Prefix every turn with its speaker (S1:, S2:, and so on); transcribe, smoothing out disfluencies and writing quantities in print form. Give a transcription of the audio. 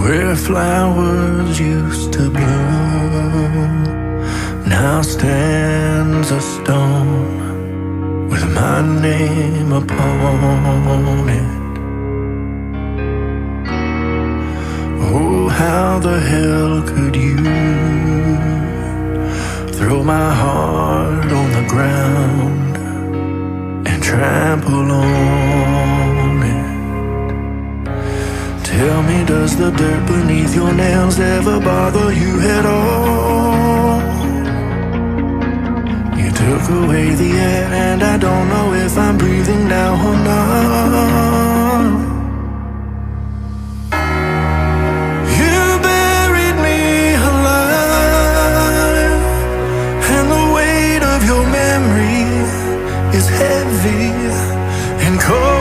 S1: where flowers used to bloom, now stands a stone with my name upon it. Oh, how the hell could you throw my heart on the ground and trample on it? Tell me, does the dirt beneath your nails ever bother you at all? You took away the air and I don't know if I'm breathing now or not. You buried me alive, and the weight of your memory is heavy and cold.